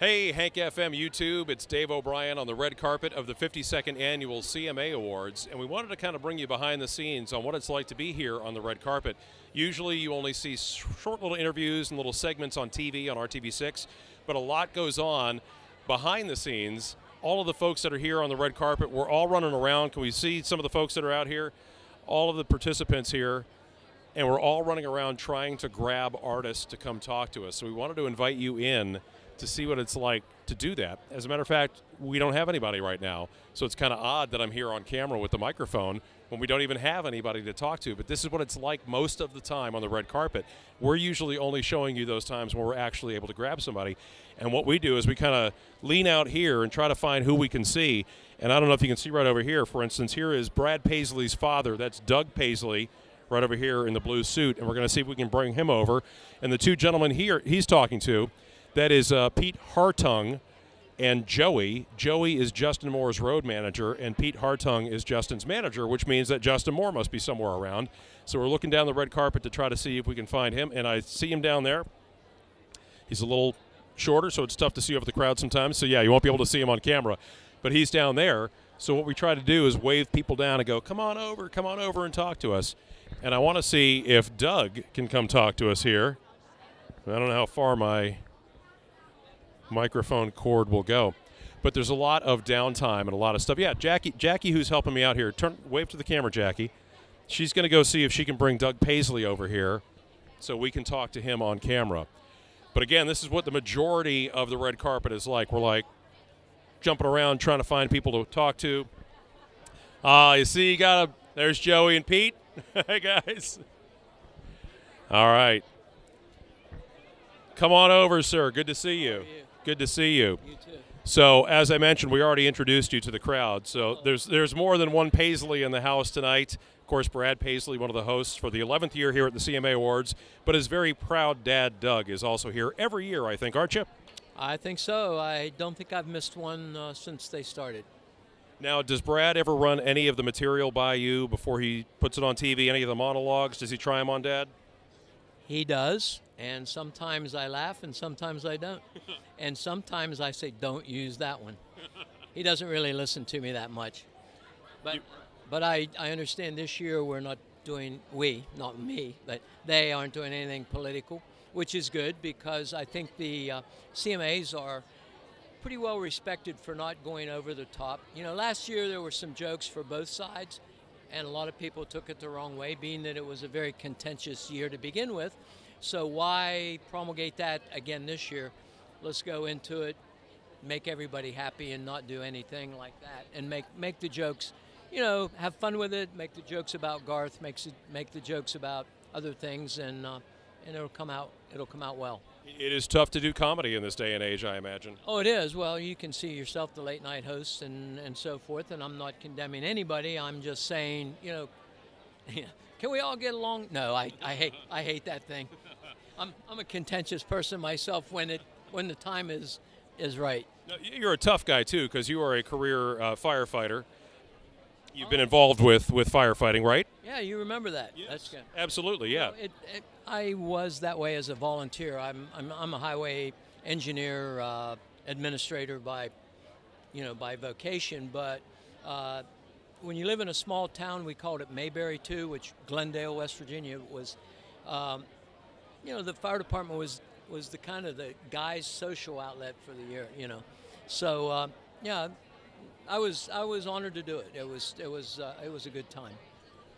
Hey, Hank FM YouTube, it's Dave O'Brien on the red carpet of the 52nd Annual CMA Awards, and we wanted to kind of bring you behind the scenes on what it's like to be here on the red carpet. Usually you only see short little interviews and little segments on TV, on RTV6, but a lot goes on behind the scenes. All of the folks that are here on the red carpet, we're all running around. Can we see some of the folks that are out here? All of the participants here, and we're all running around trying to grab artists to come talk to us. So we wanted to invite you in to see what it's like to do that. As a matter of fact, we don't have anybody right now, so it's kind of odd that I'm here on camera with the microphone when we don't even have anybody to talk to, but this is what it's like most of the time on the red carpet. We're usually only showing you those times when we're actually able to grab somebody, and what we do is we kind of lean out here and try to find who we can see, and I don't know if you can see right over here, for instance, here is Brad Paisley's father. That's Doug Paisley, right over here in the blue suit, and we're going to see if we can bring him over. And the two gentlemen here he's talking to, that is Pete Hartung and Joey. Joey is Justin Moore's road manager, and Pete Hartung is Justin's manager, which means that Justin Moore must be somewhere around. So we're looking down the red carpet to try to see if we can find him, and I see him down there. He's a little shorter, so it's tough to see over the crowd sometimes. So, yeah, you won't be able to see him on camera, but he's down there. So what we try to do is wave people down and go, come on over and talk to us. And I want to see if Doug can come talk to us here. I don't know how far my microphone cord will go, but there's a lot of downtime and a lot of stuff. Yeah, Jackie, who's helping me out here, wave to the camera, Jackie. She's going to go see if she can bring Doug Paisley over here so we can talk to him on camera. But again, this is what the majority of the red carpet is like. We're like jumping around trying to find people to talk to. You see, there's Joey and Pete. Hey, guys. All right. Come on over, sir. Good to see you. Good to see you. You too. So, as I mentioned, we already introduced you to the crowd. So there's more than one Paisley in the house tonight. Of course, Brad Paisley, one of the hosts for the 11th year here at the CMA Awards, but his very proud dad, Doug, is also here every year, I think, aren't you? I think so. I don't think I've missed one since they started. Now, does Brad ever run any of the material by you before he puts it on TV, any of the monologues? Does he try them on Dad? He does, and sometimes I laugh and sometimes I don't. And sometimes I say, don't use that one. He doesn't really listen to me that much. But I understand this year we're not doing, not me, but they aren't doing anything political, which is good because I think the CMAs are pretty well respected for not going over the top. You know, last year there were some jokes for both sides, and a lot of people took it the wrong way, being that it was a very contentious year to begin with. So why promulgate that again this year? Let's go into it, make everybody happy, and not do anything like that, and make the jokes, you know, have fun with it, make the jokes about Garth, make the jokes about other things, and it'll come out well. It is tough to do comedy in this day and age, I imagine. Oh, it is. Well, you can see yourself, the late night hosts and so forth, and I'm not condemning anybody. I'm just saying, you know, can we all get along? No, I hate that thing. I'm a contentious person myself when the time is right. Now, you're a tough guy too, because you are a career firefighter. You've been involved with firefighting, right? Yeah, you remember that. Yes, That's good. absolutely, yeah. Well, I was that way as a volunteer. I'm a highway engineer, administrator by vocation. But when you live in a small town, we called it Mayberry too, which Glendale, West Virginia was. The fire department was the kind of the guys' social outlet for the year. You know, so yeah. I was honored to do it. It was a good time.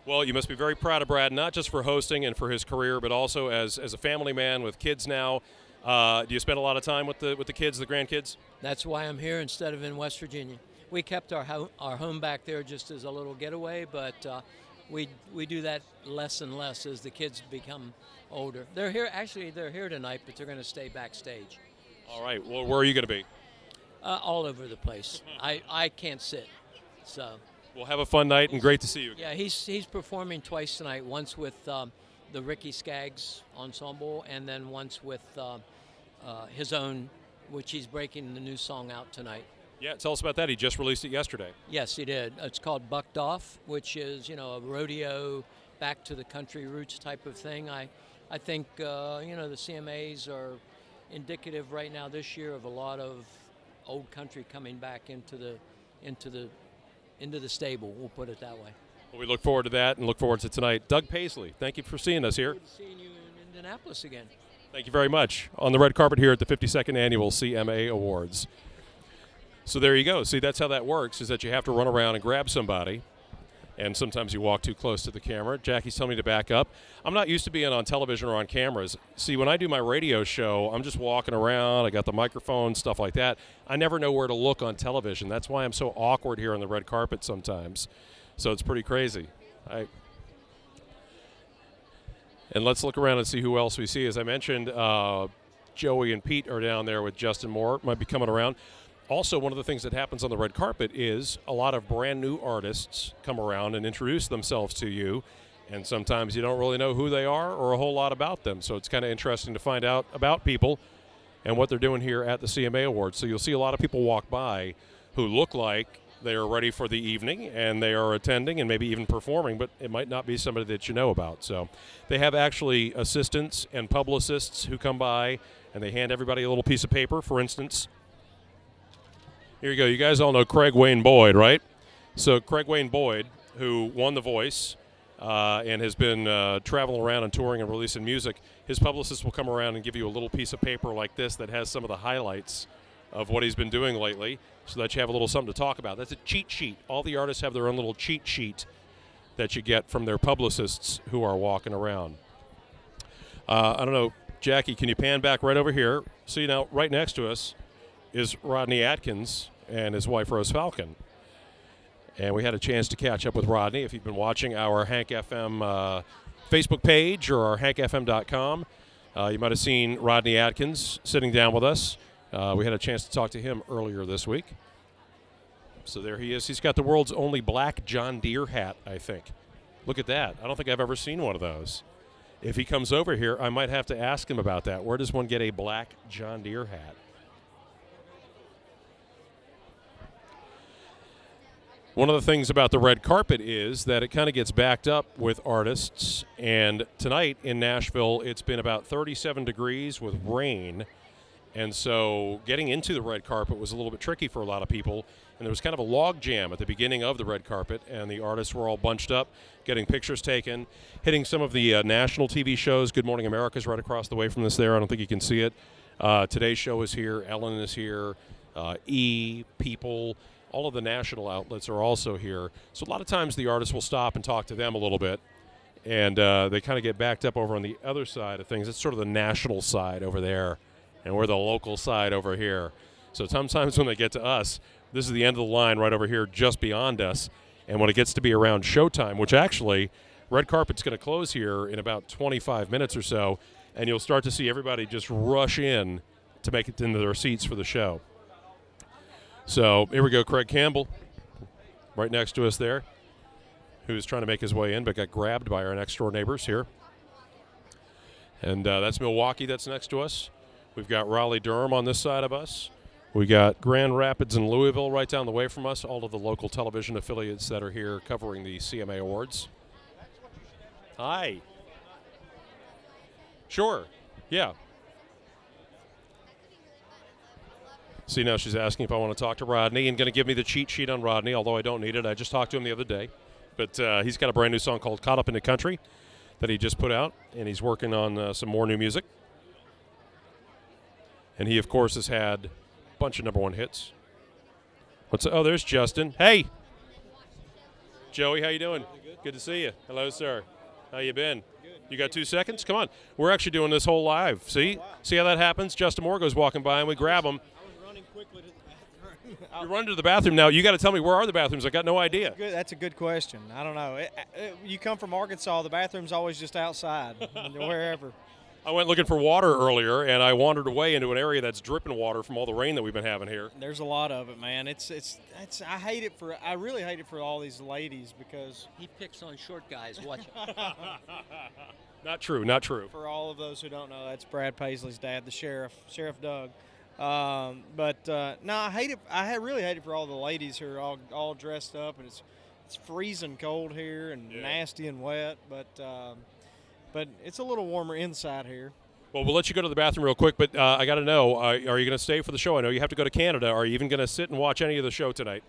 Well, you must be very proud of Brad, not just for hosting and for his career, but also as a family man with kids now. Do you spend a lot of time with the kids, the grandkids? That's why I'm here instead of in West Virginia. We kept our home back there just as a little getaway, but we do that less and less as the kids become older. They're here tonight, but they're going to stay backstage. All right. Well, where are you going to be? All over the place. I can't sit, so. We'll have a fun night, and great to see you again. Yeah, he's performing twice tonight, once with the Ricky Skaggs Ensemble, and then once with his own, which he's breaking the new song out tonight. Yeah, tell us about that. He just released it yesterday. Yes, he did. It's called Bucked Off, which is, a rodeo, back to the country roots type of thing. I think, the CMAs are indicative right now this year of a lot of old country coming back into the stable. We'll put it that way. Well, we look forward to that and look forward to tonight. Doug Paisley, thank you for seeing us here. Good seeing you in Indianapolis again. Thank you very much. On the red carpet here at the 52nd Annual CMA Awards. So there you go. See, that's how that works, is that you have to run around and grab somebody, and sometimes you walk too close to the camera. Jackie's telling me to back up. I'm not used to being on television or on cameras. See, when I do my radio show, I'm just walking around. I got the microphone, stuff like that. I never know where to look on television. That's why I'm so awkward here on the red carpet sometimes. So it's pretty crazy. And let's look around and see who else we see. As I mentioned, Joey and Pete are down there with Justin Moore, might be coming around. Also, one of the things that happens on the red carpet is a lot of brand new artists come around and introduce themselves to you, and sometimes you don't really know who they are or a whole lot about them. So it's kind of interesting to find out about people and what they're doing here at the CMA Awards. So you'll see a lot of people walk by who look like they are ready for the evening and they are attending and maybe even performing, but it might not be somebody that you know about. So they have actually assistants and publicists who come by and they hand everybody a little piece of paper. For instance, here you go. You guys all know Craig Wayne Boyd, right? So Craig Wayne Boyd, who won The Voice and has been traveling around and touring and releasing music, his publicist will come around and give you a little piece of paper like this that has some of the highlights of what he's been doing lately, so that you have a little something to talk about. That's a cheat sheet. All the artists have their own little cheat sheet that you get from their publicists who are walking around. I don't know, Jackie, can you pan back right over here? See, now, right next to us is Rodney Atkins and his wife, Rose Falcon. And we had a chance to catch up with Rodney. If you've been watching our Hank FM Facebook page or our hankfm.com, you might have seen Rodney Atkins sitting down with us. We had a chance to talk to him earlier this week. So there he is. He's got the world's only black John Deere hat, I think. Look at that. I don't think I've ever seen one of those. If he comes over here, I might have to ask him about that. Where does one get a black John Deere hat? One of the things about the red carpet is that it kind of gets backed up with artists. And tonight in Nashville, it's been about 37 degrees with rain. And so getting into the red carpet was a little bit tricky for a lot of people. And there was kind of a log jam at the beginning of the red carpet, and the artists were all bunched up, getting pictures taken, hitting some of the national TV shows. Good Morning America's right across the way from this there. I don't think you can see it. Today's Show is here. Ellen is here. People. All of the national outlets are also here. So a lot of times the artists will stop and talk to them a little bit. And they kind of get backed up over on the other side of things. It's sort of the national side over there. And we're the local side over here. So sometimes when they get to us, this is the end of the line right over here just beyond us. And when it gets to be around showtime, which actually, red carpet's going to close here in about 25 minutes or so, and you'll start to see everybody just rush in to make it into their seats for the show. So here we go, Craig Campbell, right next to us there, who's trying to make his way in but got grabbed by our next door neighbors here. And that's Milwaukee that's next to us. We've got Raleigh-Durham on this side of us. We got Grand Rapids and Louisville right down the way from us, all of the local television affiliates that are here covering the CMA Awards. Hi. Sure. Yeah. See, now she's asking if I want to talk to Rodney and going to give me the cheat sheet on Rodney, although I don't need it. I just talked to him the other day. But he's got a brand new song called Caught Up in the Country that he just put out, and he's working on some more new music. And he, of course, has had a bunch of #1 hits. Oh, there's Justin. Hey. Joey, how you doing? Good to see you. Hello, sir. How you been? Good. You got 2 seconds? Come on. We're actually doing this whole live. See? See how that happens? Justin Moore goes walking by, and we grab him. I was running quickly to the bathroom. You run to the bathroom now. You got to tell me, where are the bathrooms? I got no idea. That's a good question. I don't know. You come from Arkansas, the bathroom's always just outside, wherever. I went looking for water earlier, and I wandered away into an area that's dripping water from all the rain that we've been having here. There's a lot of it, man. I really hate it for all these ladies because He picks on short guys. Watch it. Not true, not true. For all of those who don't know, that's Brad Paisley's dad, the sheriff, Sheriff Doug. No, I hate it. Really hate it for all the ladies who are all dressed up, and it's freezing cold here and nasty and wet, but it's a little warmer inside here. Well, we'll let you go to the bathroom real quick, but I got to know, are you going to stay for the show? I know you have to go to Canada. Are you even going to sit and watch any of the show tonight?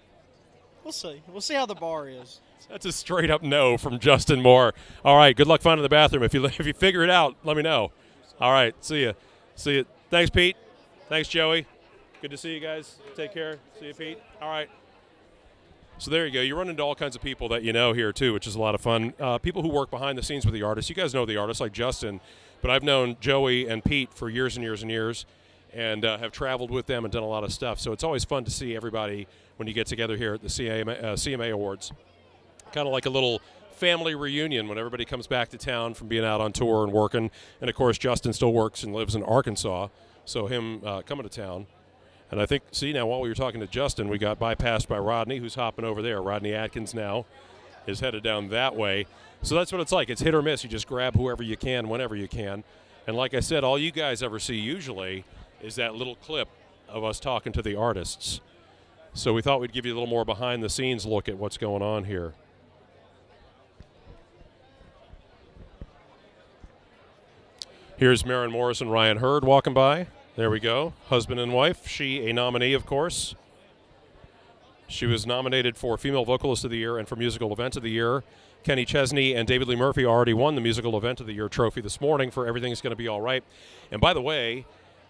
We'll see. We'll see how the bar is. That's a straight up no from Justin Moore. All right, good luck finding the bathroom. If you figure it out, let me know. All right, see you. See you. Thanks, Pete. Thanks, Joey. Good to see you guys. Take care. See you, Pete. All right. So there you go. You run into all kinds of people that you know here, too, which is a lot of fun. People who work behind the scenes with the artists. You guys know the artists like Justin, but I've known Joey and Pete for years and years and years and have traveled with them and done a lot of stuff. So it's always fun to see everybody when you get together here at the CMA Awards. Kind of like a little family reunion when everybody comes back to town from being out on tour and working. And, of course, Justin still works and lives in Arkansas, so him coming to town. And I think, see, now while we were talking to Justin, we got bypassed by Rodney, who's hopping over there. Rodney Atkins now is headed down that way. So that's what it's like. It's hit or miss. You just grab whoever you can, whenever you can. And like I said, all you guys ever see usually is that little clip of us talking to the artists. So we thought we'd give you a little more behind-the-scenes look at what's going on here. Here's Maren Morris and Ryan Hurd walking by. There we go. Husband and wife. She a nominee, of course. She was nominated for Female Vocalist of the Year and for Musical Event of the Year. Kenny Chesney and David Lee Murphy already won the Musical Event of the Year trophy this morning for Everything's Gonna Be All Right. And by the way,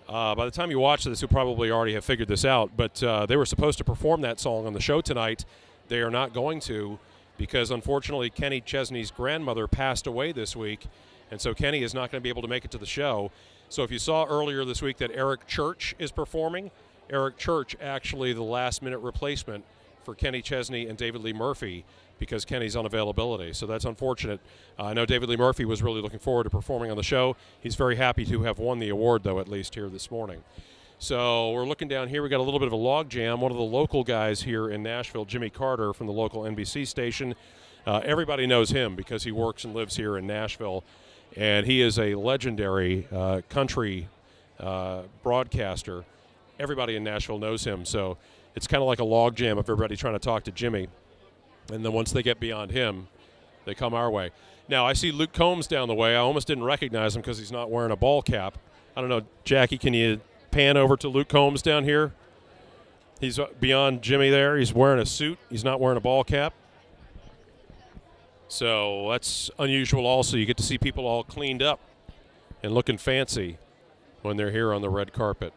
by the time you watch this, you'll probably already have figured this out, but they were supposed to perform that song on the show tonight. They are not going to because, unfortunately, Kenny Chesney's grandmother passed away this week, and so Kenny is not going to be able to make it to the show. So if you saw earlier this week that Eric Church is performing, Eric Church actually the last-minute replacement for Kenny Chesney and David Lee Murphy because Kenny's unavailability. So that's unfortunate. I know David Lee Murphy was really looking forward to performing on the show. He's very happy to have won the award, though, at least here this morning. So we're looking down here. We got a little bit of a log jam. One of the local guys here in Nashville, Jimmy Carter from the local NBC station. Everybody knows him because he works and lives here in Nashville. And he is a legendary country broadcaster. Everybody in Nashville knows him. So it's kind of like a log jam of everybody trying to talk to Jimmy. And then once they get beyond him, they come our way. Now, I see Luke Combs down the way. I almost didn't recognize him because he's not wearing a ball cap. I don't know, Jackie, can you pan over to Luke Combs down here? He's beyond Jimmy there. He's wearing a suit. He's not wearing a ball cap. So that's unusual also. You get to see people all cleaned up and looking fancy when they're here on the red carpet.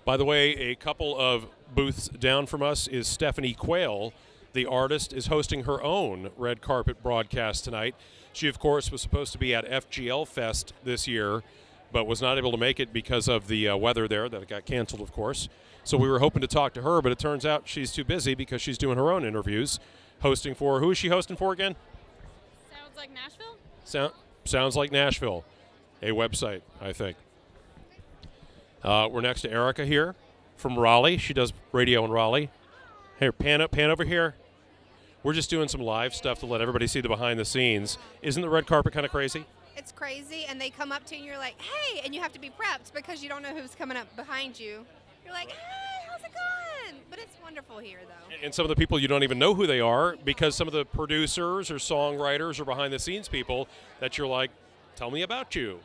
By the way, a couple of booths down from us is Stephanie Quayle. The artist is hosting her own red carpet broadcast tonight. She, of course, was supposed to be at FGL Fest this year, but was not able to make it because of the weather there, that it got canceled, of course. So we were hoping to talk to her, but it turns out she's too busy because she's doing her own interviews, hosting for, who is she hosting for again? Sounds Like Nashville? Sounds Like Nashville, a website, I think. We're next to Erica here from Raleigh. She does radio in Raleigh. Here, pan over here. We're just doing some live stuff to let everybody see the behind the scenes. Isn't the red carpet kind of crazy? It's crazy, and they come up to you and you're like, hey, and you have to be prepped because you don't know who's coming up behind you. You're like, hey, how's it going? But it's wonderful here, though. And some of the people, you don't even know who they are because some of the producers or songwriters or behind the scenes people that you're like, tell me about you.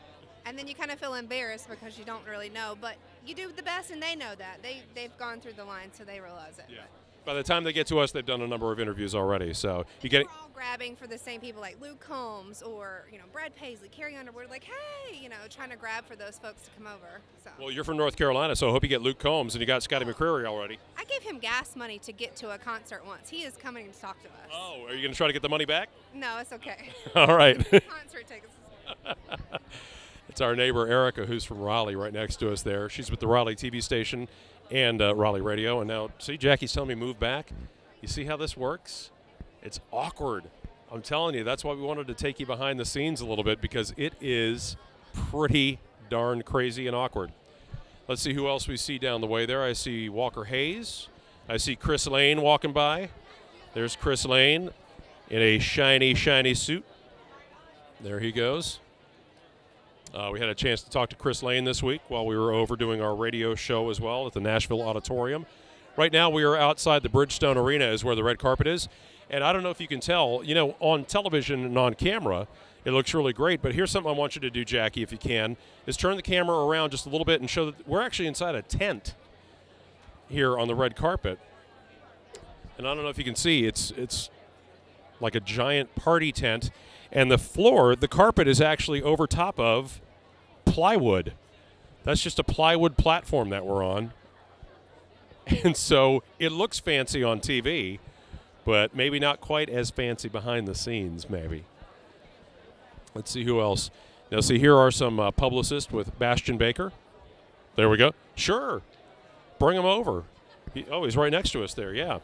And then you kind of feel embarrassed because you don't really know, but you do the best, and they know that. They've gone through the line, so they realize it. Yeah. By the time they get to us, they've done a number of interviews already. So you get. We're all grabbing for the same people, like Luke Combs or Brad Paisley, Carrie Underwood. Like, hey, trying to grab for those folks to come over. So. Well, you're from North Carolina, so I hope you get Luke Combs, and you got Scotty McCreery already. I gave him gas money to get to a concert once. He is coming to talk to us. Oh, are you going to try to get the money back? No, it's okay. All right. Concert tickets. It's our neighbor Erica, who's from Raleigh, right next to us there. She's with the Raleigh TV station and Raleigh Radio. And now, see, Jackie's telling me move back. You see how this works? It's awkward. I'm telling you, that's why we wanted to take you behind the scenes a little bit, because it is pretty darn crazy and awkward. Let's see who else we see down the way there. I see Walker Hayes. I see Chris Lane walking by. There's Chris Lane in a shiny, shiny suit. There he goes. We had a chance to talk to Chris Lane this week while we were over doing our radio show as well at the Nashville Auditorium. Right now we are outside the Bridgestone Arena is where the red carpet is. And I don't know if you can tell, on television and on camera, It looks really great, but here's something I want you to do, Jackie, if you can, is turn the camera around just a little bit and show that we're actually inside a tent here on the red carpet. And I don't know if you can see, it's like a giant party tent, and the floor, the carpet is actually over top of plywood. That's just a plywood platform that we're on. And so it looks fancy on TV, but maybe not quite as fancy behind the scenes, maybe. Let's see who else. Now, see, here are some publicists with Bastian Baker. There we go. Sure. Bring him over. He's right next to us there, yeah.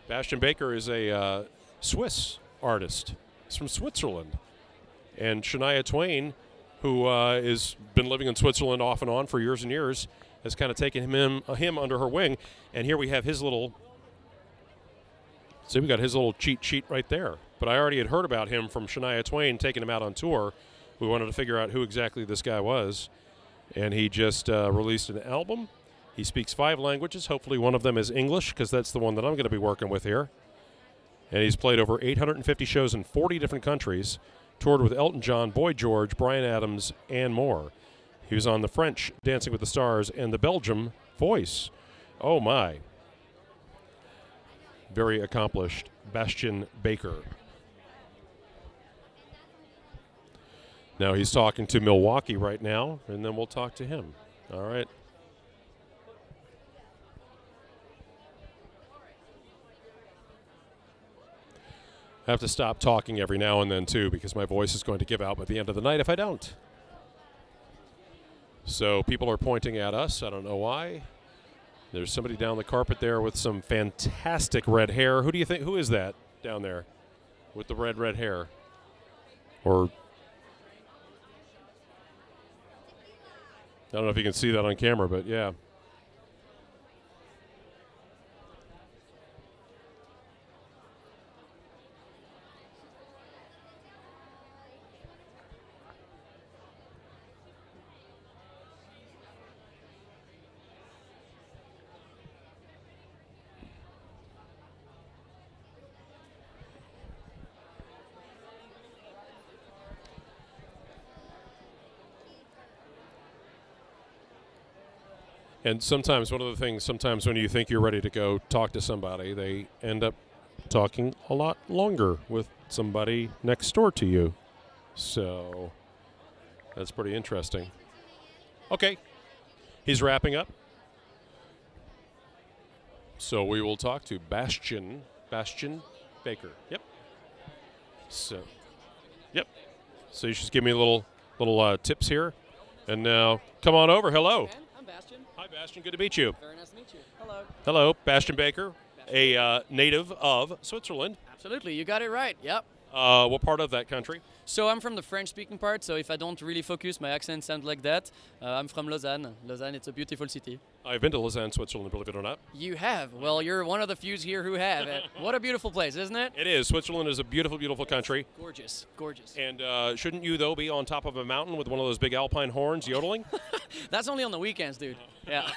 Bastian Baker is a Swiss artist. He's from Switzerland. And Shania Twain, who has been living in Switzerland off and on for years and years, has kind of taken him under her wing. And here we have his little, see, we got his little cheat sheet right there. But I already had heard about him from Shania Twain taking him out on tour. We wanted to figure out who exactly this guy was. And he just released an album. He speaks 5 languages. Hopefully one of them is English, because that's the one that I'm going to be working with here. And he's played over 850 shows in 40 different countries, toured with Elton John, Boy George, Bryan Adams, and more. He was on the French Dancing with the Stars and the Belgium Voice. Oh, my. Very accomplished Bastian Baker. Now he's talking to Milwaukee right now, and then we'll talk to him. All right. I have to stop talking every now and then, too, because my voice is going to give out by the end of the night if I don't. So people are pointing at us. I don't know why. There's somebody down the carpet there with some fantastic red hair. Who do you think? Who is that down there with the red hair? Or I don't know if you can see that on camera, but yeah. And sometimes, one of the things, sometimes when you think you're ready to go talk to somebody, they end up talking a lot longer with somebody next door to you. So that's pretty interesting. Okay. He's wrapping up. So we will talk to Bastian Baker. Yep. So, yep. So you just give me a little tips here. And now, come on over. Hello. I'm Bastian. Hi, Bastian. Good to meet you. Very nice to meet you. Hello. Hello, Bastian Baker, a native of Switzerland. Absolutely. You got it right. Yep. What part of that country? So I'm from the French-speaking part, so if I don't really focus, my accent sounds like that. I'm from Lausanne. Lausanne, it's a beautiful city. I've been to Lausanne, Switzerland, believe it or not. You have? Well, you're one of the few here who have. What a beautiful place, isn't it? It is. Switzerland is a beautiful, beautiful country. Gorgeous. Gorgeous. And shouldn't you, though, be on top of a mountain with one of those big alpine horns yodeling? That's only on the weekends, dude. Yeah.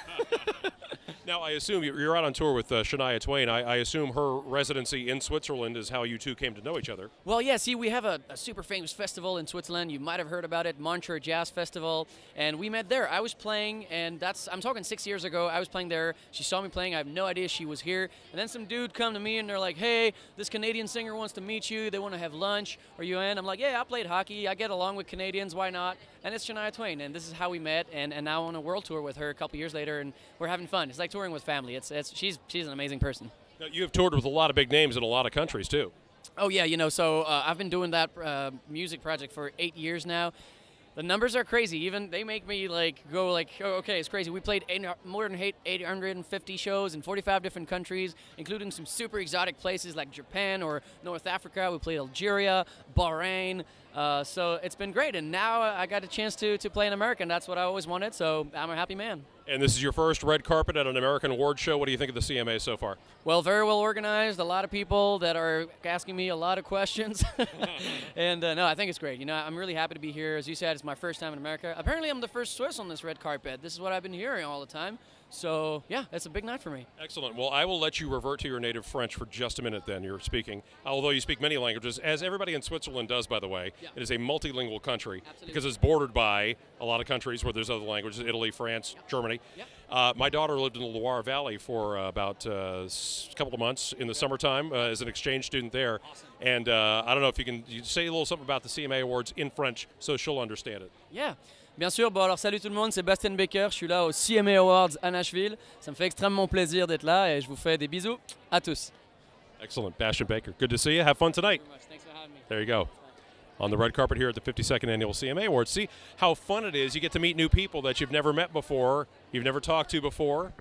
Now, I assume you're out on tour with Shania Twain. I assume her residency in Switzerland is how you two came to know each other. Well, yeah, see, we have a super famous festival in Switzerland. You might have heard about it, Montreux Jazz Festival. And we met there. I was playing, and I'm talking 6 years ago. I was playing there. She saw me playing. I have no idea she was here. And then some dude come to me, and they're like, hey, this Canadian singer wants to meet you. They want to have lunch. Are you in? I'm like, yeah, I played hockey. I get along with Canadians. Why not? And it's Shania Twain, and this is how we met. And now I'm on a world tour with her a couple years later, and we're having fun. It's like touring with family. She's an amazing person. Now, you have toured with a lot of big names in a lot of countries, too. Oh, yeah, so I've been doing that music project for 8 years now. The numbers are crazy. Even they make me go oh, okay, it's crazy. We played more than 850 shows in 45 different countries, including some super exotic places like Japan or North Africa. We played Algeria, Bahrain. So it's been great. And now I got a chance to play in America, and that's what I always wanted. So I'm a happy man. And this is your first red carpet at an American award show. What do you think of the CMA so far? Well, very well organized. A lot of people that are asking me a lot of questions. And no, I think it's great. I'm really happy to be here. As you said, it's my first time in America. Apparently, I'm the first Swiss on this red carpet. This is what I've been hearing all the time. So yeah, it's a big night for me. Excellent. Well, I will let you revert to your native French for just a minute then. You're speaking, although you speak many languages, as everybody in Switzerland does, by the way. Yeah. It is a multilingual country. Absolutely. Because it's bordered by a lot of countries where there's other languages, Italy, France, Germany. Yep. My daughter lived in the Loire Valley for about a couple of months in the summertime as an exchange student there. Awesome. And I don't know if you say a little something about the CMA Awards in French so she'll understand it. Yeah. Bien sûr, bon alors salut tout le monde, c'est Bastien Baker, je suis là au CMA Awards à Nashville. Ça me fait extrêmement plaisir d'être là et je vous fais des bisous à tous. Excellent. Bastian Baker, good to see you. Have fun tonight. Thanks for having me. There you go. On the red carpet here at the 52nd Annual CMA Awards. See how fun it is. You get to meet new people that you've never met before, you've never talked to before,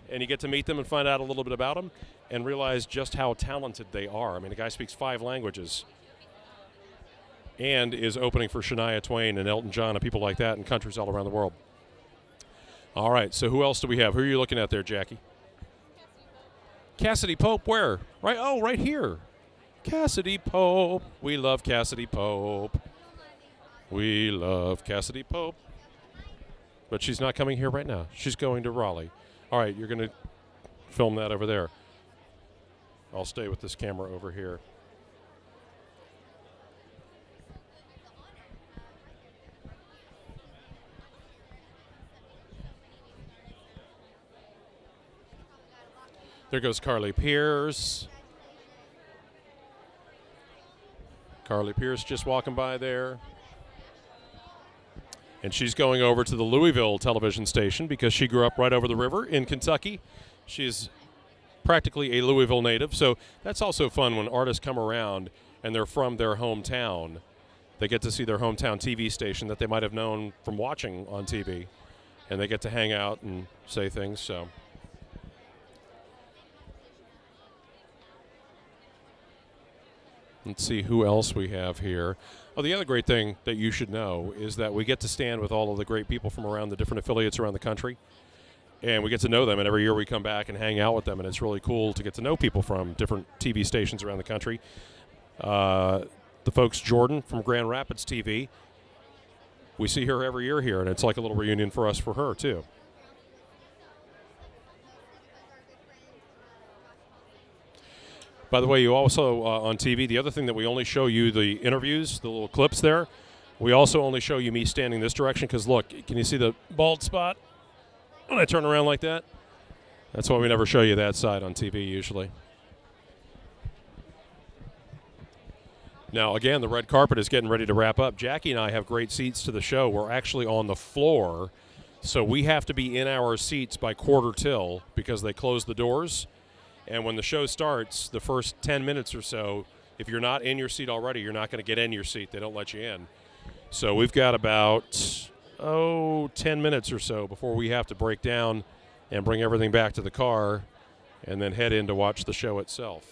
and you get to meet them and find out a little bit about them and realize just how talented they are. I mean, the guy speaks 5 languages and is opening for Shania Twain and Elton John and people like that in countries all around the world. All right, so who else do we have? Who are you looking at there, Jackie? Cassidy Pope, where? Right, oh, right here. Cassidy Pope. We love Cassidy Pope. We love Cassidy Pope. But she's not coming here right now. She's going to Raleigh. All right, you're going to film that over there. I'll stay with this camera over here. There goes Carly Pierce. Carly Pierce just walking by there. And she's going over to the Louisville television station because she grew up right over the river in Kentucky. She's practically a Louisville native. So that's also fun when artists come around and they're from their hometown. They get to see their hometown TV station that they might have known from watching on TV. And they get to hang out and say things. So let's see who else we have here. Oh, the other great thing that you should know is that we get to stand with all of the great people from around the different affiliates around the country. And we get to know them, and every year we come back and hang out with them, and it's really cool to get to know people from different TV stations around the country. The folks, Jordan from Grand Rapids TV, we see her every year here, and it's like a little reunion for us for her, too. By the way, you also, on TV, the other thing that we only show you the interviews, the little clips there, we also only show you me standing this direction because, look, can you see the bald spot when I turn around like that? That's why we never show you that side on TV usually. Now, again, the red carpet is getting ready to wrap up. Jackie and I have great seats to the show. We're actually on the floor, so we have to be in our seats by quarter till because they close the doors. And when the show starts, the first 10 minutes or so, if you're not in your seat already, you're not going to get in your seat. They don't let you in. So we've got about, 10 minutes or so before we have to break down and bring everything back to the car and then head in to watch the show itself.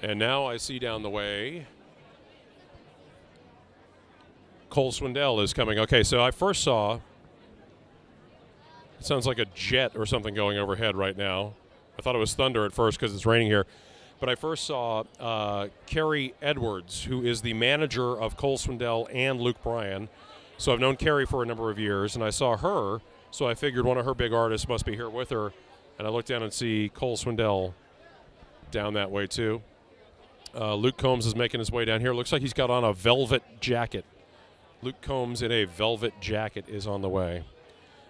And now I see down the way, Cole Swindell is coming. Okay, so I first saw... It sounds like a jet or something going overhead right now. I thought it was thunder at first because it's raining here. But I first saw Carrie Edwards, who is the manager of Cole Swindell and Luke Bryan. So I've known Carrie for a number of years, and I saw her. So I figured one of her big artists must be here with her. And I looked down and see Cole Swindell down that way, too. Luke Combs is making his way down here. Looks like he's got on a velvet jacket. Luke Combs in a velvet jacket is on the way,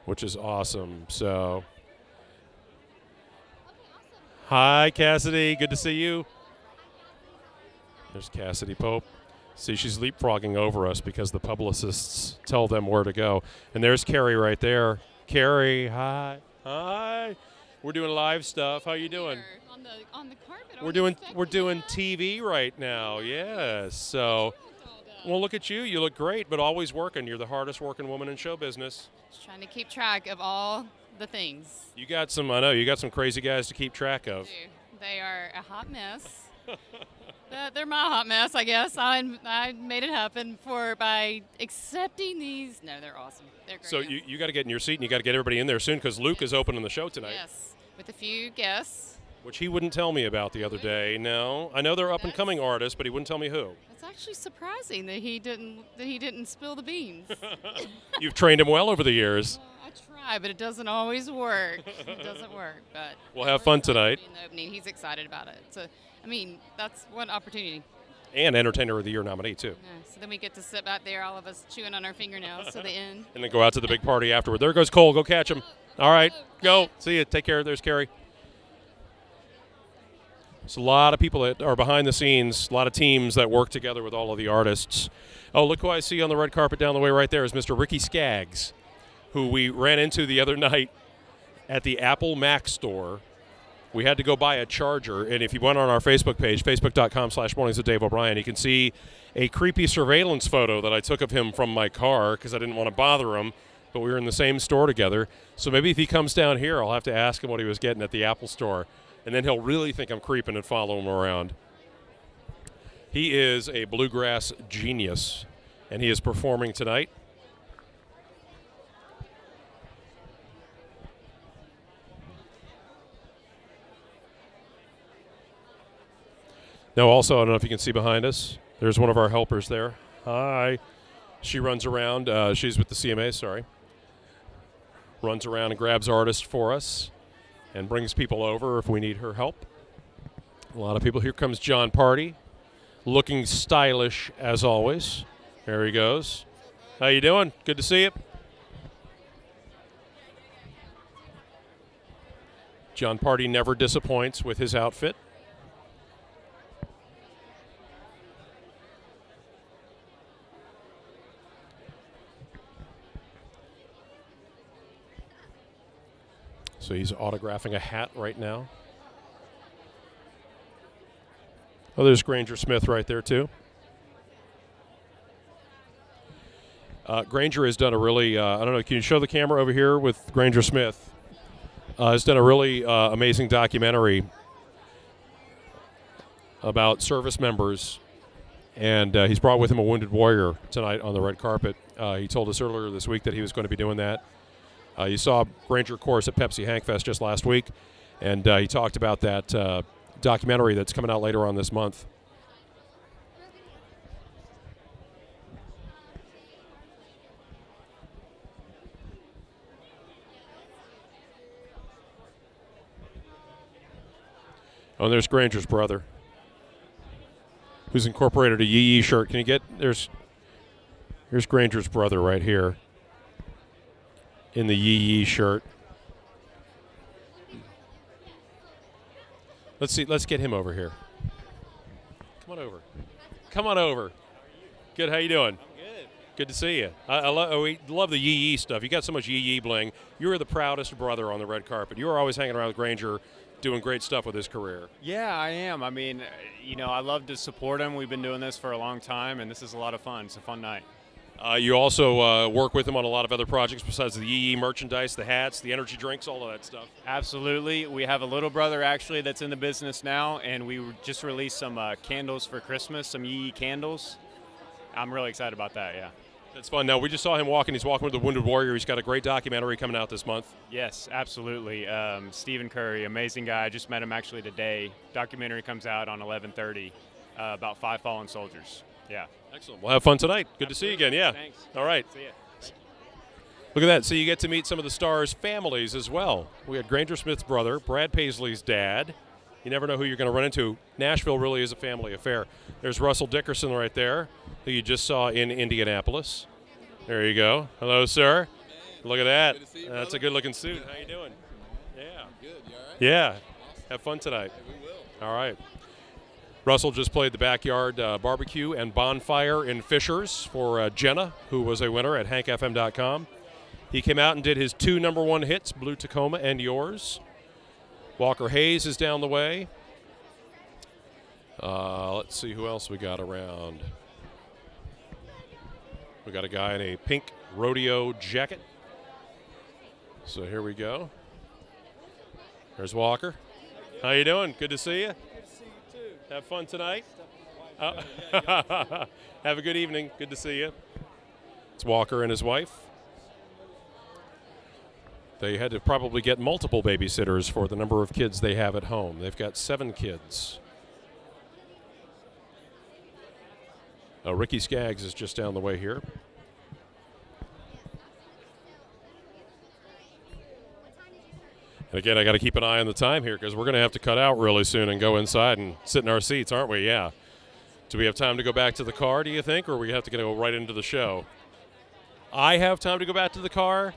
which is awesome. So, hi, Cassidy. Good to see you. There's Cassidy Pope. See, she's leapfrogging over us because the publicists tell them where to go. And there's Carrie right there. Carrie, hi. Hi. We're doing live stuff. How you doing? On the carpet. We're doing TV right now. Yes. So, well, look at you. You look great, but always working. You're the hardest working woman in show business. Just trying to keep track of all the things. You got some, I know, you got some crazy guys to keep track of. They are a hot mess. They're my hot mess, I guess. I made it happen by accepting these. No, they're awesome. They're great. So you got to get in your seat and you got to get everybody in there soon because Luke is opening the show tonight. Yes, with a few guests. Which he wouldn't tell me about the other day. No, I know they're up-and-coming artists, but he wouldn't tell me who. It's actually surprising that he didn't spill the beans. You've trained him well over the years. I try, but it doesn't always work. It doesn't work, but We'll have fun tonight. in the opening, he's excited about it. So, I mean, that's one opportunity. And Entertainer of the Year nominee, too. Yeah, so then we get to sit back there, all of us chewing on our fingernails to the end. And then go out to the big party afterward. There goes Cole. Go catch him. All right. Go. See you. Take care. There's Carrie. There's a lot of people that are behind the scenes, a lot of teams that work together with all of the artists. Oh, look who I see on the red carpet down the way right there is Mr. Ricky Skaggs, who we ran into the other night at the Apple Mac store. We had to go buy a charger, and if you went on our Facebook page, facebook.com/mornings with Dave O'Brien, you can see a creepy surveillance photo that I took of him from my car because I didn't want to bother him, but we were in the same store together. So maybe if he comes down here, I'll have to ask him what he was getting at the Apple store, and then he'll really think I'm creeping and follow him around. He is a bluegrass genius, and he is performing tonight. Now, also, I don't know if you can see behind us, there's one of our helpers there. Hi. She runs around. She's with the CMA, sorry. Runs around and grabs artists for us and brings people over if we need her help. A lot of people. Here comes John Party, looking stylish as always. There he goes. How you doing? Good to see you. John Party never disappoints with his outfit. So he's autographing a hat right now. Oh, there's Granger Smith right there, too. Granger has done a really, I don't know, can you show the camera over here with Granger Smith? Has done a really amazing documentary about service members, and he's brought with him a wounded warrior tonight on the red carpet. He told us earlier this week that he was going to be doing that. You saw Granger, of course, at Pepsi Hankfest just last week, and he talked about that documentary that's coming out later on this month. Oh, and there's Granger's brother, who's incorporated a Yee shirt. Can you get, here's Granger's brother right here in the Yee shirt. Let's see. Let's get him over here. Come on over. Come on over. Good. How you doing? I'm good. Good to see you. We love the Yee stuff. You got so much Yee bling. You were the proudest brother on the red carpet. You were always hanging around with Granger, doing great stuff with his career. Yeah, I am. I mean, you know, I love to support him. We've been doing this for a long time, and this is a lot of fun. It's a fun night. You also work with him on a lot of other projects besides the Yee merchandise, the hats, the energy drinks, all of that stuff. Absolutely. We have a little brother, actually, that's in the business now, and we just released some candles for Christmas, some Yee candles. I'm really excited about that, yeah. That's fun. Now, we just saw him walking. He's walking with the Wounded Warrior. He's got a great documentary coming out this month. Yes, absolutely. Stephen Curry, amazing guy. I just met him actually today. Documentary comes out on 11:30 about 5 fallen soldiers. Yeah. Excellent. We'll have fun tonight. Good to see you again. Yeah. Thanks. All right. See ya. Look at that. So you get to meet some of the stars' families as well. We had Granger Smith's brother, Brad Paisley's dad. You never know who you're going to run into. Nashville really is a family affair. There's Russell Dickerson right there, who you just saw in Indianapolis. There you go. Hello, sir. Look at that. Good to see you, That's brother. a good-looking suit. How you doing? Yeah. Good. You all right? Yeah. Awesome. Have fun tonight. Hey, we will. All right. Russell just played the backyard barbecue and bonfire in Fishers for Jenna, who was a winner at hankfm.com. He came out and did his 2 #1 hits, Blue Tacoma and Yours. Walker Hayes is down the way. Let's see who else we got around. We got a guy in a pink rodeo jacket. So here we go. There's Walker. How you doing? Good to see you. Have fun tonight. Have a good evening. Good to see you. It's Walker and his wife. They had to probably get multiple babysitters for the number of kids they have at home. They've got 7 kids. Ricky Skaggs is just down the way here. And again, I got to keep an eye on the time here because we're going to have to cut out really soon and go inside and sit in our seats, aren't we? Yeah. Do we have time to go back to the car, do you think, or we have to go right into the show? I have time to go back to the car.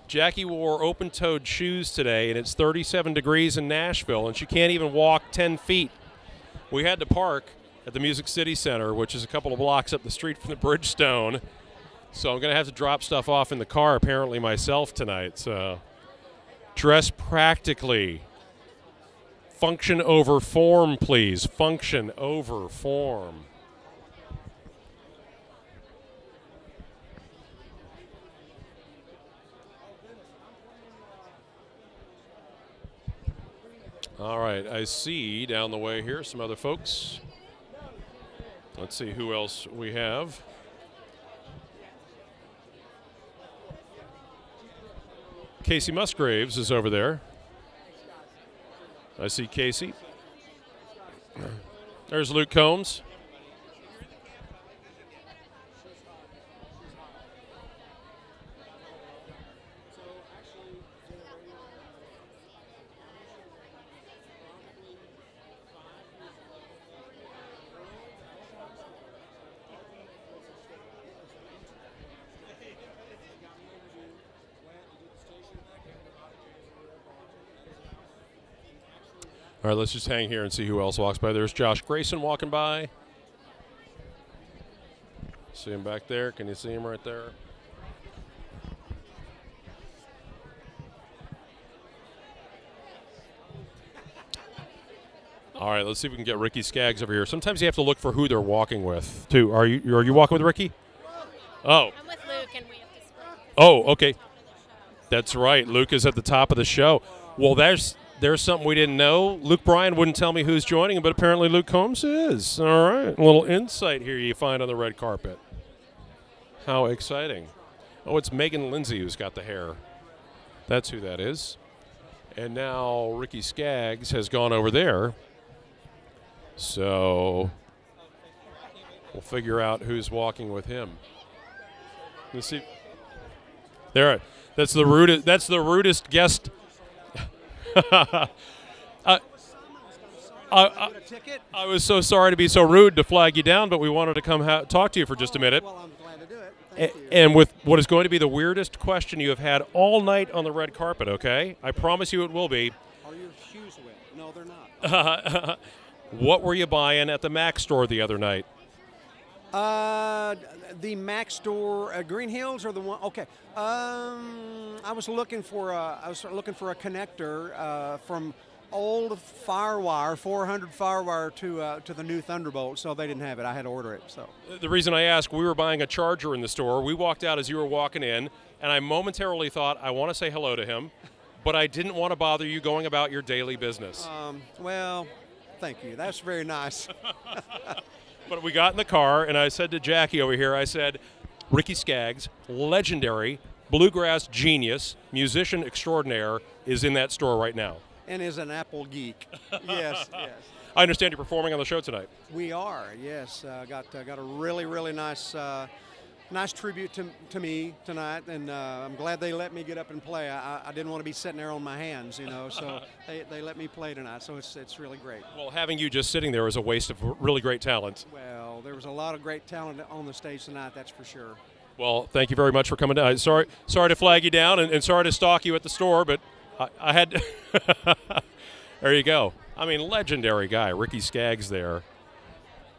Jackie wore open-toed shoes today, and it's 37 degrees in Nashville, and she can't even walk 10 feet. We had to park at the Music City Center, which is a couple of blocks up the street from the Bridgestone. So I'm going to have to drop stuff off in the car, apparently, myself tonight. So dress practically. Function over form, please. Function over form. All right, I see down the way here some other folks. Let's see who else we have. Casey Musgraves is over there. I see Casey. There's Luke Combs. All right, let's just hang here and see who else walks by. There's Josh Grayson walking by. See him back there. Can you see him right there? All right, let's see if we can get Ricky Skaggs over here. Sometimes you have to look for who they're walking with, too. Are you walking with Ricky? Oh. I'm with Luke, and we have to split. Oh, okay. That's right. Luke is at the top of the show. Well, there's something we didn't know. Luke Bryan wouldn't tell me who's joining him, but apparently Luke Combs is. All right. A little insight here you find on the red carpet. How exciting. Oh, it's Megan Lindsay who's got the hair. That's who that is. And now Ricky Skaggs has gone over there. So we'll figure out who's walking with him. Let's see. There. That's the rudest guest. I was so sorry to be so rude to flag you down, but we wanted to come talk to you for just a minute. Well, I'm glad to do it. Thank you. And with what is going to be the weirdest question you have had all night on the red carpet, okay? I promise you it will be. Are your shoes wet? No, they're not. What were you buying at the Mac store the other night? The Mac store, Green Hills, or the one? Okay. I was looking for a connector from old FireWire, 400 FireWire to the new Thunderbolt. So they didn't have it. I had to order it. So the reason I asked, we were buying a charger in the store. We walked out as you were walking in, and I momentarily thought I want to say hello to him, but I didn't want to bother you going about your daily business. Well, thank you. That's very nice. But we got in the car, and I said to Jackie over here, I said, Ricky Skaggs, legendary, bluegrass genius, musician extraordinaire, is in that store right now. And is an Apple geek. Yes, yes. I understand you're performing on the show tonight. We are, yes. Got a really, really nice tribute to me tonight, and I'm glad they let me get up and play. I didn't want to be sitting there on my hands, so they let me play tonight, so it's really great. Well, having you just sitting there is a waste of really great talent. Well, there was a lot of great talent on the stage tonight, that's for sure. Well, thank you very much for coming down. Sorry to flag you down and sorry to stalk you at the store, but I had to. There you go. I mean, legendary guy, Ricky Skaggs there.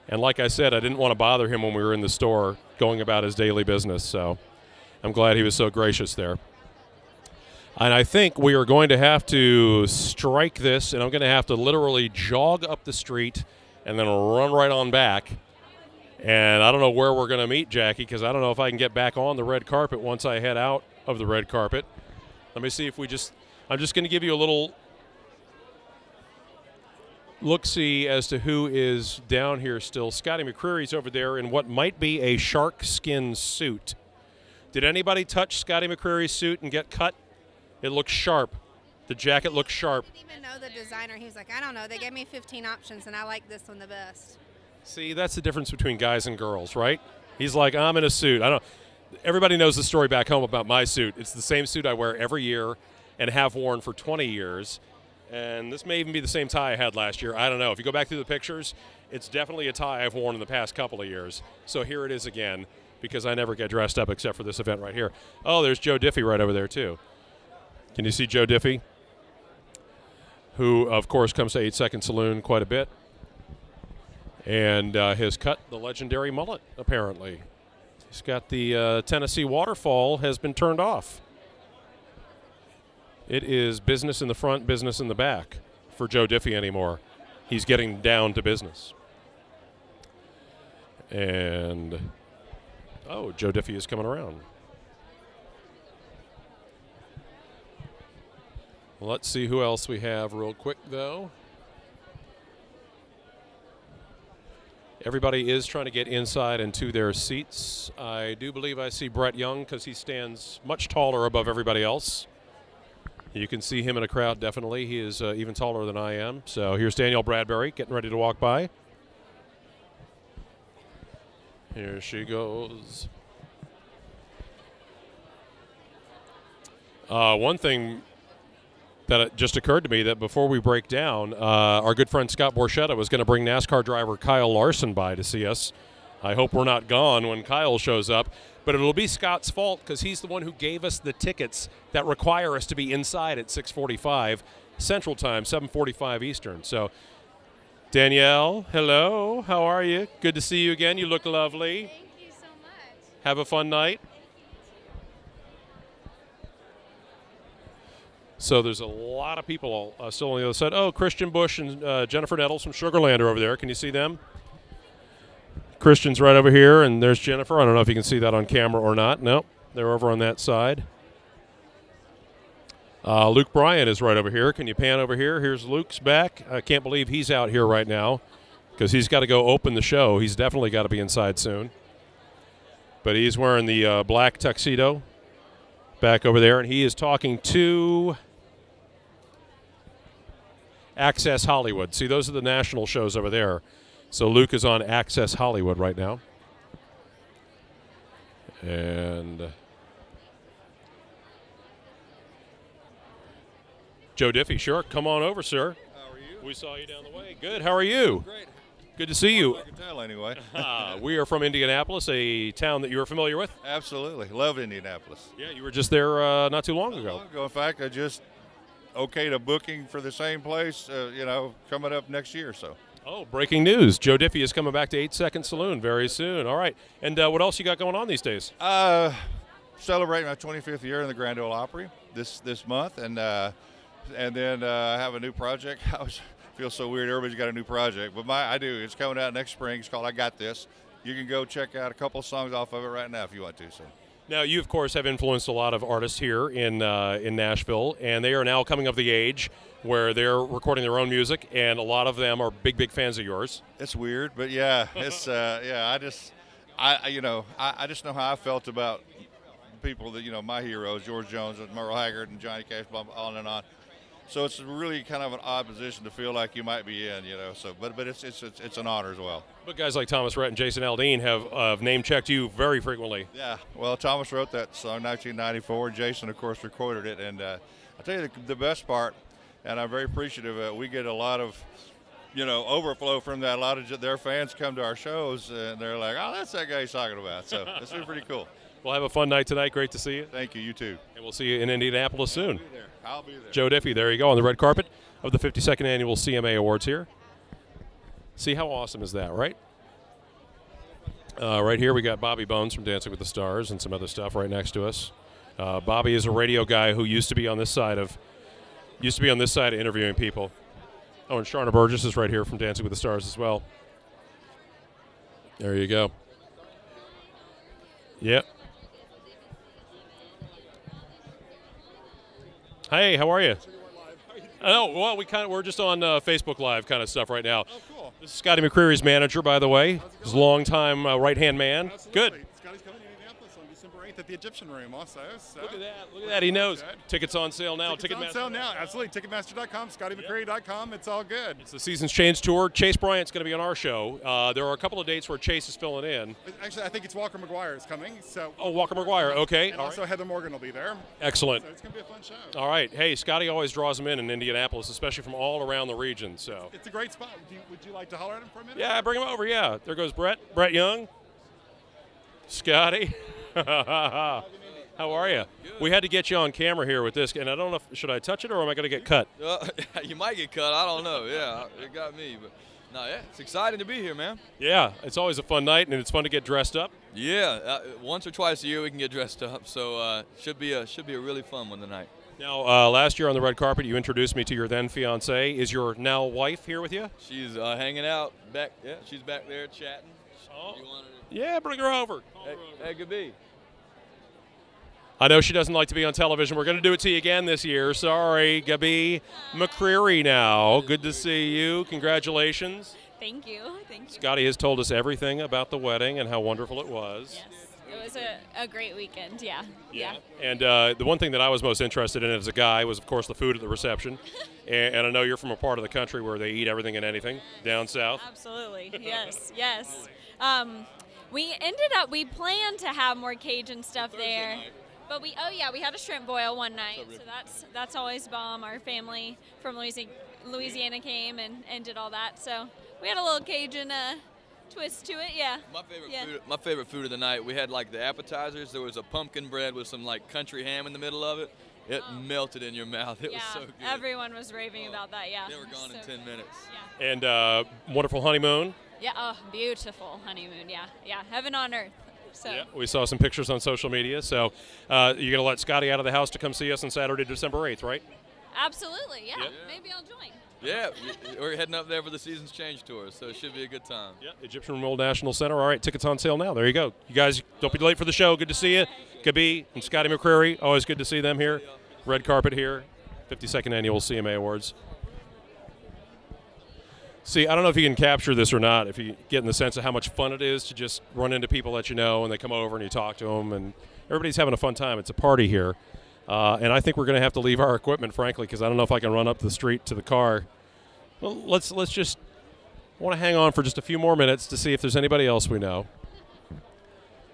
And like I said, I didn't want to bother him when we were in the store going about his daily business, so I'm glad he was so gracious there. And I think we are going to have to strike this, and I'm going to have to literally jog up the street and then run right on back. And I don't know where we're going to meet, Jackie, because I don't know if I can get back on the red carpet once I head out of the red carpet. Let me see if I'm just going to give you a little look-see as to who is down here still. Scotty McCreery's over there in what might be a shark skin suit. Did anybody touch Scotty McCreery's suit and get cut? It looks sharp. The jacket looks sharp. I didn't even know the designer. He was like, I don't know. They gave me 15 options, and I like this one the best. See, that's the difference between guys and girls, right? He's like, I'm in a suit. I don't. Everybody knows the story back home about my suit. It's the same suit I wear every year and have worn for 20 years. And this may even be the same tie I had last year. I don't know. If you go back through the pictures, it's definitely a tie I've worn in the past couple of years. So here it is again, because I never get dressed up except for this event right here. Oh, there's Joe Diffie right over there, too. Can you see Joe Diffie? Who, of course, comes to 8 Second Saloon quite a bit. And has cut the legendary mullet, apparently. He's got the Tennessee waterfall has been turned off. It is business in the front, business in the back for Joe Diffie anymore. He's getting down to business. And, oh, Joe Diffie is coming around. Let's see who else we have real quick, though. Everybody is trying to get inside and to their seats. I do believe I see Brett Young because he stands much taller above everybody else. You can see him in a crowd, definitely. He is even taller than I am. So here's Danielle Bradbury getting ready to walk by. Here she goes. One thing that it just occurred to me that before we break down, our good friend Scott Borchetta was going to bring NASCAR driver Kyle Larson by to see us. I hope we're not gone when Kyle shows up, but it'll be Scott's fault because he's the one who gave us the tickets that require us to be inside at 6:45 Central Time, 7:45 Eastern. So, Danielle, hello, how are you? Good to see you again. You look lovely. Thank you so much. Have a fun night. So there's a lot of people still on the other side. Oh, Christian Busch and Jennifer Nettles from Sugarland are over there. Can you see them? Christian's right over here, and there's Jennifer. I don't know if you can see that on camera or not. Nope, they're over on that side. Luke Bryan is right over here. Can you pan over here? Here's Luke's back. I can't believe he's out here right now because he's got to go open the show. He's definitely got to be inside soon. But he's wearing the black tuxedo back over there, and he is talking to Access Hollywood. See, those are the national shows over there. So Luke is on Access Hollywood right now. And Joe Diffie, sure. Come on over, sir. How are you? We saw you down the way. Good. How are you? Great. Good to see you. I can tell anyway. We are from Indianapolis, a town that you're familiar with. Absolutely. Love Indianapolis. Yeah, you were just there not too long ago. In fact, I just okayed a booking for the same place, coming up next year. So. Oh, breaking news. Joe Diffie is coming back to 8 Second Saloon very soon. All right. And what else you got going on these days? Celebrating my 25th year in the Grand Ole Opry this month. And then I have a new project. Feels so weird. Everybody's got a new project, but I do. It's coming out next spring. It's called "I Got This." You can go check out a couple of songs off of it right now if you want to. So. Now, you of course have influenced a lot of artists here in Nashville, and they are now coming of the age where they're recording their own music, and a lot of them are big fans of yours. It's weird, but yeah, it's I just know how I felt about people that my heroes, George Jones and Merle Haggard and Johnny Cash, on and on. So it's really kind of an odd position to feel like you might be in, So, but it's an honor as well. But guys like Thomas Rhett and Jason Aldean have name checked you very frequently. Yeah, well, Thomas wrote that song 1994. Jason, of course, recorded it, and I'll tell you the best part, and I'm very appreciative. We get a lot of, overflow from that. A lot of their fans come to our shows, and they're like, "Oh, that's that guy he's talking about." So it's been pretty cool. Well, have a fun night tonight. Great to see you. Thank you. You too. And we'll see you in Indianapolis soon. I'll be there. Joe Diffie, there you go, on the red carpet of the 52nd Annual CMA Awards here. See how awesome is that, right? Right here we got Bobby Bones from Dancing with the Stars and some other stuff right next to us. Bobby is a radio guy who used to be on this side of interviewing people. Oh, and Sharna Burgess is right here from Dancing with the Stars as well. There you go. Yep. Hey, how are you? Oh, well, we're just on Facebook Live kind of stuff right now. Oh, cool. This is Scotty McCreery's manager, by the way. His longtime right-hand man. Absolutely. Good. It's Scotty's coming to Indianapolis on December 8th at the Egyptian Room also. So Look at that. Look at that. He knows. Tickets on sale now. Tickets on sale now. Absolutely. Ticketmaster.com, ScottyMcCreery.com. It's all good. It's the Seasons Change Tour. Chase Bryant's going to be on our show. There are a couple of dates where Chase is filling in. Actually, I think it's Walker McGuire is coming. So. Oh, Walker McGuire. Okay. And also Heather Morgan will be there. Excellent. So it's going to be a fun show. All right. Hey, Scotty always draws them in Indianapolis, especially from all around the region. So. It's a great spot. Would you like to holler at him for a minute? Yeah, bring him over. Yeah. There goes Brett. Brett Young. Scotty. How are you? Good. We had to get you on camera here with this, and I don't know if should I touch it or am I going to get cut? You might get cut. I don't know. Yeah, it got me. But no, yeah, it's exciting to be here, man. Yeah, it's always a fun night, and it's fun to get dressed up. Yeah, once or twice a year we can get dressed up, so should be a really fun one tonight. Now, last year on the red carpet, you introduced me to your then fiance. Is your now wife here with you? She's hanging out back. Yeah, she's back there chatting. Oh. Yeah, bring her over. Hey, Gabi. I know she doesn't like to be on television. We're going to do it to you again this year. Sorry, Gabi McCreery now. Good to see you. Congratulations. Thank you. Thank you. Scotty has told us everything about the wedding and how wonderful it was. Yes, it was a great weekend. Yeah. And the one thing that I was most interested in as a guy was, of course, the food at the reception. and I know you're from a part of the country where they eat everything and anything, down south. Absolutely. Yes. Yes. We planned to have more Cajun stuff there. But we had a shrimp boil one night, so that's always bomb. Our family from Louisiana came and did all that, so we had a little Cajun twist to it. Yeah. My favorite food of the night. We had like the appetizers. There was a pumpkin bread with some like country ham in the middle of it. It melted in your mouth. It was so good. Everyone was raving about that. Yeah. They were gone in 10 minutes. Yeah. And wonderful honeymoon. Yeah. Oh, beautiful honeymoon. Yeah. Yeah. Heaven on earth. So. Yeah, we saw some pictures on social media. So you're going to let Scotty out of the house to come see us on Saturday, December 8th, right? Absolutely, yeah. Maybe I'll join. Yeah, we're heading up there for the Seasons Change Tour, so it should be a good time. Yeah, Egyptian World National Center. All right, tickets on sale now. There you go. You guys, don't be late for the show. Good to see you. Gabi and Scotty McCreery, always good to see them here. Red carpet here, 52nd Annual CMA Awards. See, I don't know if you can capture this or not, if you get in the sense of how much fun it is to just run into people that you know and they come over and you talk to them, and everybody's having a fun time. It's a party here. And I think we're going to have to leave our equipment, frankly, because I don't know if I can run up the street to the car. Well, let's just want to hang on for just a few more minutes to see if there's anybody else we know.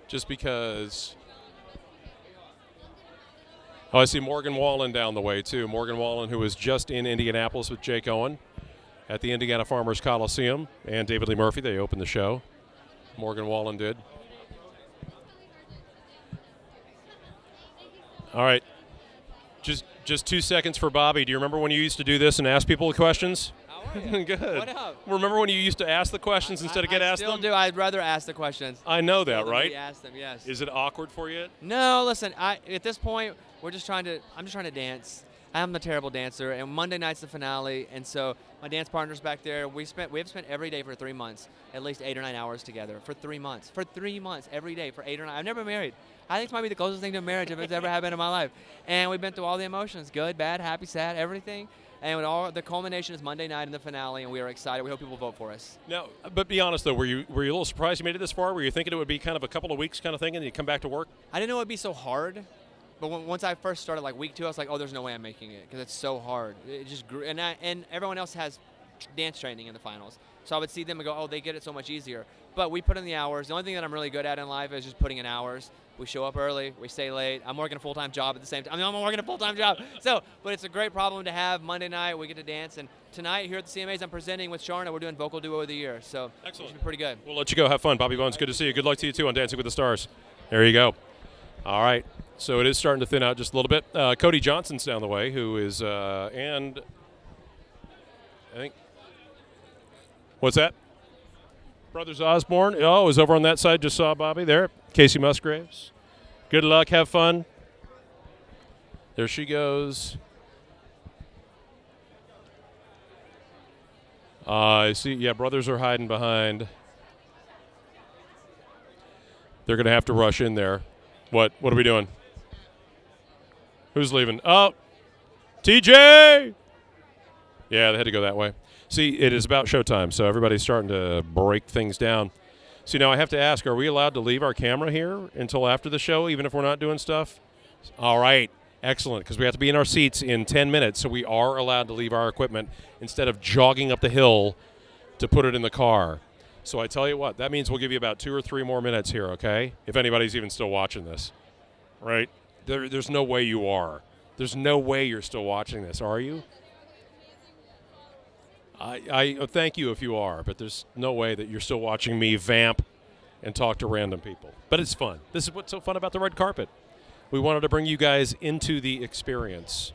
Just because. Oh, I see Morgan Wallen down the way, too. Morgan Wallen, who was just in Indianapolis with Jake Owen at the Indiana Farmers Coliseum, and David Lee Murphy. They opened the show. Morgan Wallen did. All right. Just 2 seconds for Bobby. Do you remember when you used to do this and ask people the questions? How are you? Good. What up? Remember when you used to ask the questions instead of get asked them? I still do. I'd rather ask the questions. I know that, right? Ask them, yes. Is it awkward for you? No, listen. At this point, I'm just trying to dance. I'm a terrible dancer, and Monday night's the finale, and so my dance partner's back there. We have spent every day for 3 months, at least 8 or 9 hours together for 3 months. For 3 months, every day for 8 or 9. I've never been married. I think this might be the closest thing to marriage if it's ever happened in my life. And we've been through all the emotions, good, bad, happy, sad, everything. And the culmination is Monday night in the finale, and we are excited. We hope people vote for us. Now, but be honest though, were you a little surprised you made it this far? Were you thinking it would be kind of a couple of weeks kind of thing, and you come back to work? I didn't know it would be so hard. But once I first started, like week 2, I was like, oh, there's no way I'm making it because it's so hard. It just grew. And everyone else has dance training in the finals. So I would see them and go, oh, they get it so much easier. But we put in the hours. The only thing that I'm really good at in life is just putting in hours. We show up early. We stay late. I'm working a full-time job at the same time. I'm working a full-time job. But it's a great problem to have. Monday night, we get to dance. And tonight here at the CMAs, I'm presenting with Sharna. We're doing Vocal Duo of the Year. So excellent. It should be pretty good. We'll let you go. Have fun. Bobby Bones, good to see you. Good luck to you, too, on Dancing with the Stars. There you go. All right. So it is starting to thin out just a little bit. Cody Johnson's down the way, who is, and I think, what's that? Brothers Osborne. Oh, is over on that side. Just saw Bobby there. Casey Musgraves. Good luck. Have fun. There she goes. I see. Yeah, brothers are hiding behind. They're going to have to rush in there. What are we doing? Who's leaving? Oh, TJ! Yeah, they had to go that way. See, it is about showtime, so everybody's starting to break things down. So now I have to ask, are we allowed to leave our camera here until after the show, even if we're not doing stuff? All right. Excellent, because we have to be in our seats in 10 minutes, so we are allowed to leave our equipment instead of jogging up the hill to put it in the car. So I tell you what, that means we'll give you about 2 or 3 more minutes here, okay? If anybody's even still watching this, right? There's no way you are. There's no way you're still watching this, are you? I thank you if you are, but there's no way that you're still watching me vamp and talk to random people. But it's fun. This is what's so fun about the red carpet. We wanted to bring you guys into the experience.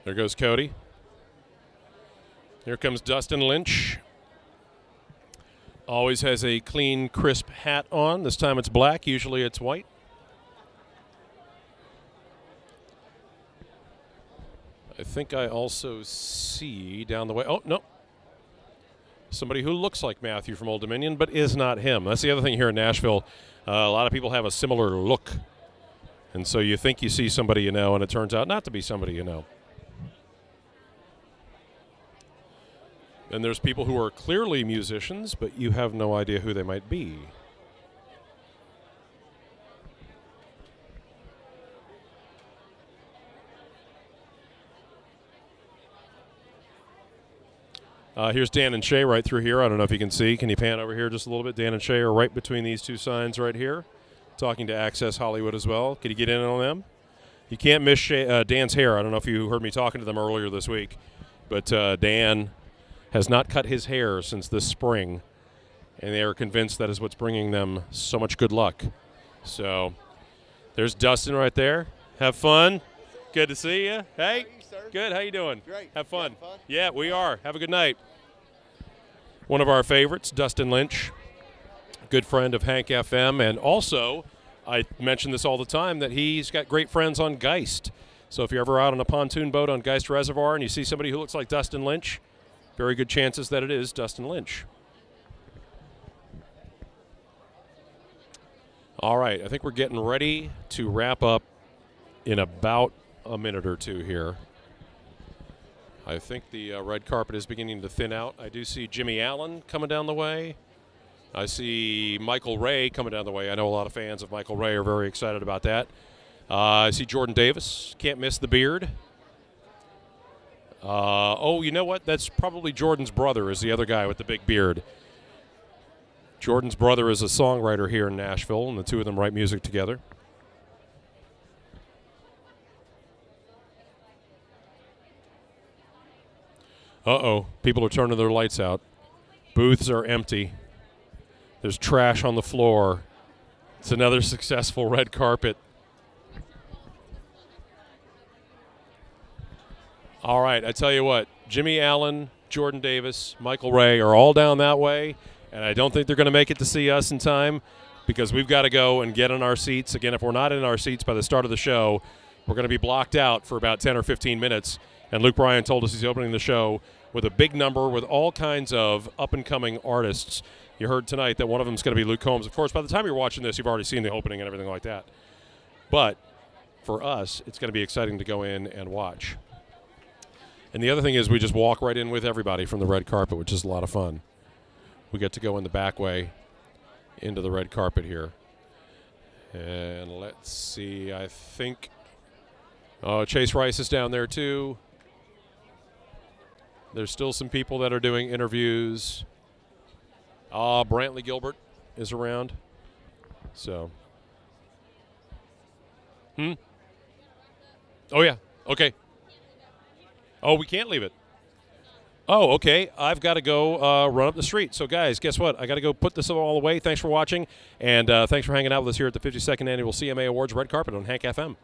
There goes Cody. Here comes Dustin Lynch. Always has a clean, crisp hat on. This time it's black. Usually it's white. I think I also see down the way. Oh, no. Somebody who looks like Matthew from Old Dominion, but is not him. That's the other thing here in Nashville. A lot of people have a similar look. And so you think you see somebody you know, and it turns out not to be somebody you know. And there's people who are clearly musicians, but you have no idea who they might be. Here's Dan and Shay right through here. I don't know if you can see. Can you pan over here just a little bit? Dan and Shay are right between these two signs right here, talking to Access Hollywood as well. Can you get in on them? You can't miss Dan's hair. I don't know if you heard me talking to them earlier this week, but Dan has not cut his hair since this spring, and they are convinced that is what's bringing them so much good luck. So there's Dustin right there. Have fun. Good to see you. Hey. Good. How you doing? Great. Have fun. Yeah, we are. Have a good night. One of our favorites, Dustin Lynch, good friend of Hank FM, and also I mention this all the time that he's got great friends on Geist. So if you're ever out on a pontoon boat on Geist Reservoir and you see somebody who looks like Dustin Lynch, very good chances that it is Dustin Lynch. All right, I think we're getting ready to wrap up in about a minute or two here. I think the red carpet is beginning to thin out. I do see Jimmy Allen coming down the way. I see Michael Ray coming down the way. I know a lot of fans of Michael Ray are very excited about that. I see Jordan Davis. Can't miss the beard. Oh, you know what? That's probably Jordan's brother is the other guy with the big beard. Jordan's brother is a songwriter here in Nashville, and the two of them write music together. Uh-oh, people are turning their lights out. Booths are empty. There's trash on the floor. It's another successful red carpet. All right, I tell you what, Jimmy Allen, Jordan Davis, Michael Ray are all down that way, and I don't think they're going to make it to see us in time because we've got to go and get in our seats. Again, if we're not in our seats by the start of the show, we're going to be blocked out for about 10 or 15 minutes, and Luke Bryan told us he's opening the show with a big number with all kinds of up-and-coming artists. You heard tonight that one of them is going to be Luke Combs. Of course, by the time you're watching this, you've already seen the opening and everything like that. But for us, it's going to be exciting to go in and watch. And the other thing is we just walk right in with everybody from the red carpet, which is a lot of fun. We get to go in the back way into the red carpet here. And let's see, I think Chase Rice is down there too. There's still some people that are doing interviews. Brantley Gilbert is around. So. Oh, yeah. Okay. Oh, we can't leave it. Oh, okay. I've got to go run up the street. So, guys, guess what? I got to go put this all away. Thanks for watching, and thanks for hanging out with us here at the 52nd Annual CMA Awards Red Carpet on Hank FM.